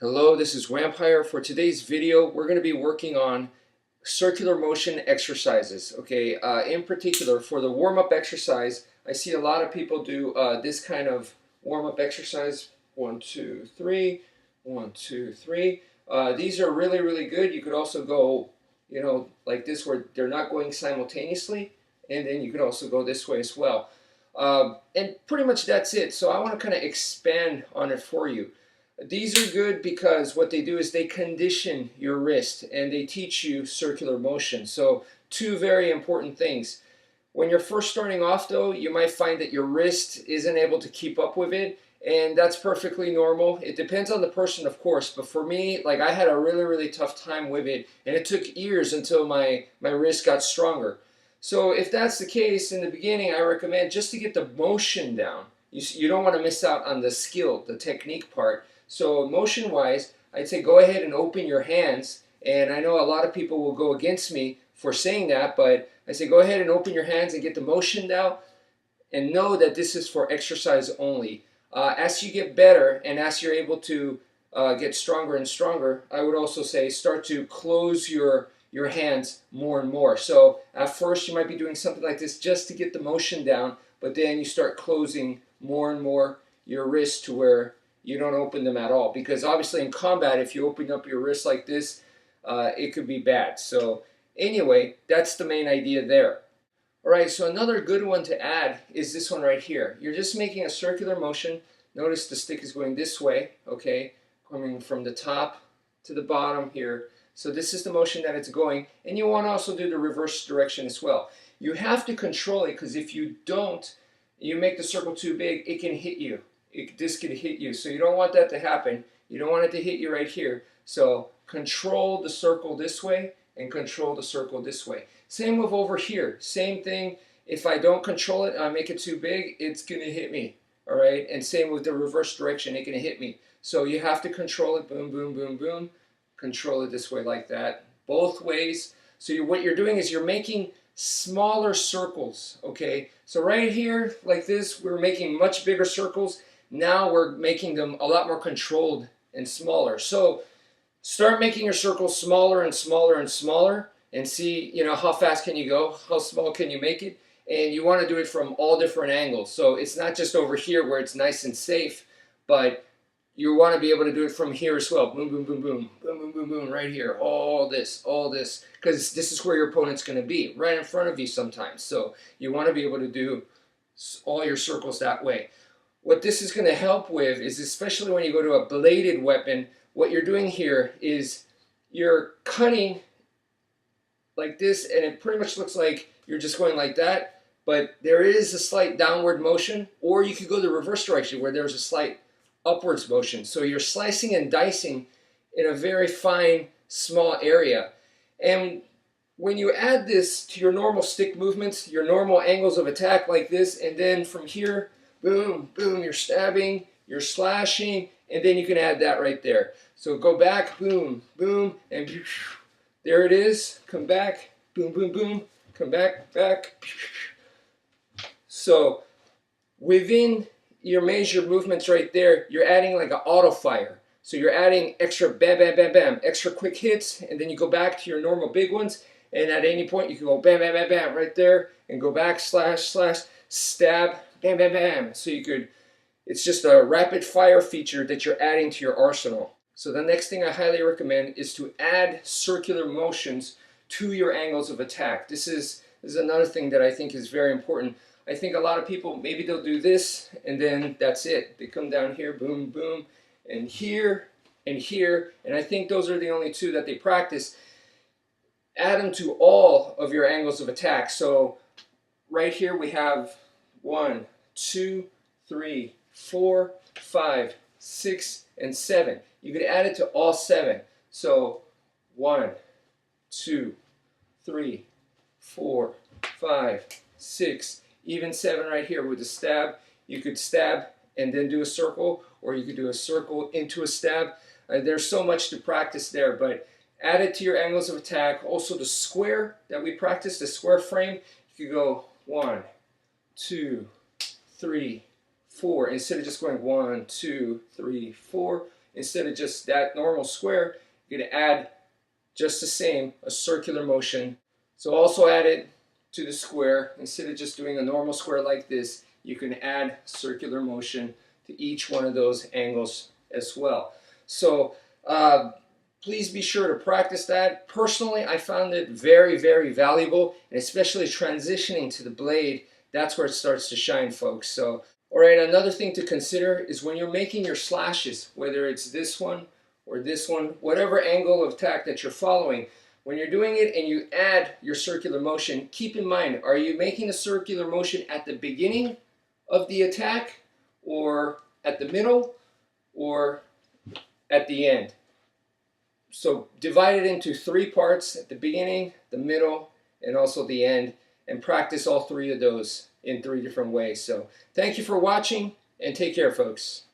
Hello, this is wmpyr. For today's video, we're going to be working on circular motion exercises. Okay, in particular, for the warm-up exercise, I see a lot of people do this kind of warm-up exercise. 1, 2, 3, 1, 2, 3. These are really, really good. You could also go, like this, where they're not going simultaneously, and then you could also go this way as well. And pretty much that's it. So I want to kind of expand on it for you. These are good because what they do is they condition your wrist and they teach you circular motion. So two very important things. When you're first starting off though, you might find that your wrist isn't able to keep up with it, and that's perfectly normal. It depends on the person, of course, but for me, like, I had a really, really tough time with it, and it took years until my wrist got stronger. So if that's the case in the beginning, I recommend just to get the motion down. You don't want to miss out on the skill, the technique part. So motion wise, I'd say go ahead and open your hands. And I know a lot of people will go against me for saying that, but I say go ahead and open your hands and get the motion down, and know that this is for exercise only. As you get better and as you're able to get stronger and stronger, I would also say start to close your hands more and more. So at first you might be doing something like this just to get the motion down, but then you start closing more and more your wrists to where you don't open them at all. Because obviously in combat, if you open up your wrist like this, it could be bad. So anyway, that's the main idea there. All right, so another good one to add is this one right here. You're just making a circular motion. Notice the stick is going this way, okay, coming from the top to the bottom here. So this is the motion that it's going, and you want to also do the reverse direction as well. You have to control it, because if you don't, you make the circle too big, it can hit you. This could hit you, so you don't want that to happen. You don't want it to hit you right here. So control the circle this way and control the circle this way. Same with over here. Same thing. If I don't control it, I make it too big, it's going to hit me. All right? And same with the reverse direction, it's going to hit me. So you have to control it. Boom, boom, boom, boom. Control it this way like that. Both ways. So what you're doing is you're making smaller circles. Okay? So right here, like this, we're making much bigger circles. Now we're making them a lot more controlled and smaller. So start making your circles smaller and smaller and smaller, and see, how fast can you go, how small can you make it, and you want to do it from all different angles. So it's not just over here where it's nice and safe, but you want to be able to do it from here as well. Boom, boom, boom, boom, boom, boom, boom, boom, right here. All this, because this is where your opponent's going to be, right in front of you sometimes. So you want to be able to do all your circles that way. What this is going to help with is, especially when you go to a bladed weapon, what you're doing here is you're cutting like this, and it pretty much looks like you're just going like that, but there is a slight downward motion, or you could go the reverse direction where there's a slight upwards motion. So you're slicing and dicing in a very fine, small area. And when you add this to your normal stick movements, your normal angles of attack like this, and then from here, boom, boom, you're stabbing, you're slashing, and then you can add that right there. So go back, boom, boom, and there it is. Come back, boom, boom, boom, come back, back. So within your major movements right there, you're adding like an auto fire. So you're adding extra bam, bam, bam, bam, extra quick hits, and then you go back to your normal big ones, and at any point you can go bam, bam, bam, bam right there, and go back, slash, slash, stab, bam, bam, bam. So it's just a rapid fire feature that you're adding to your arsenal. So the next thing I highly recommend is to add circular motions to your angles of attack. This is another thing that I think is very important. I think a lot of people, maybe they'll do this, and then that's it. They come down here, boom, boom, and here, and here, and I think those are the only two that they practice. Add them to all of your angles of attack. So right here we have 1, 2, 3, 4, 5, 6, and 7. You could add it to all 7. So 1, 2, 3, 4, 5, 6, even 7 right here with the stab. You could stab and then do a circle, or you could do a circle into a stab. There's so much to practice there, but add it to your angles of attack. Also the square that we practiced, the square frame, you could go 1, 2, 3, 4. Instead of just going 1, 2, 3, 4, instead of just that normal square, you're going to add just the same, a circular motion. So also add it to the square. Instead of just doing a normal square like this, you can add circular motion to each one of those angles as well. So please be sure to practice that. Personally, I found it very, very valuable, and especially transitioning to the blade, that's where it starts to shine, folks. So, all right, another thing to consider is when you're making your slashes, whether it's this one or this one, whatever angle of attack that you're following, when you're doing it and you add your circular motion, keep in mind, are you making a circular motion at the beginning of the attack, or at the middle, or at the end? So divide it into 3 parts, at the beginning, the middle, and also the end, and practice all 3 of those in 3 different ways. So thank you for watching, and take care, folks.